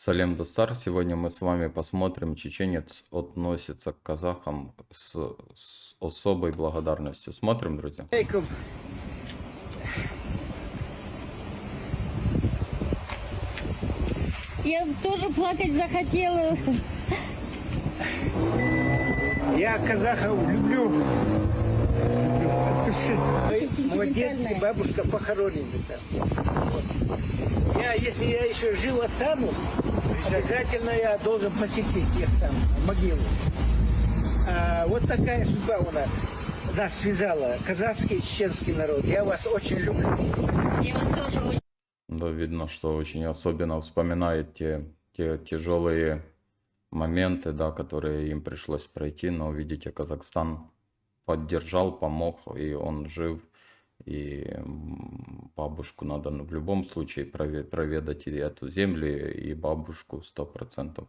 Салем Достар. Сегодня мы с вами посмотрим, чеченец относится к казахам с особой благодарностью. Смотрим, друзья. Алейкум. Я тоже плакать захотела. Я казахов люблю. От души. Мой дед и бабушка похоронены там. Вот. Если я еще жив останусь, обязательно я должен посетить их там, могилу. Вот такая судьба у нас. Нас связала казахский и чеченский народ. Я вас очень люблю. Я вас тоже очень... Да, видно, что очень особенно вспоминает те тяжелые моменты, да, которые им пришлось пройти. Но, видите, Казахстан поддержал, помог, и он жив. И бабушку надо в любом случае проведать и эту землю, и бабушку 100%.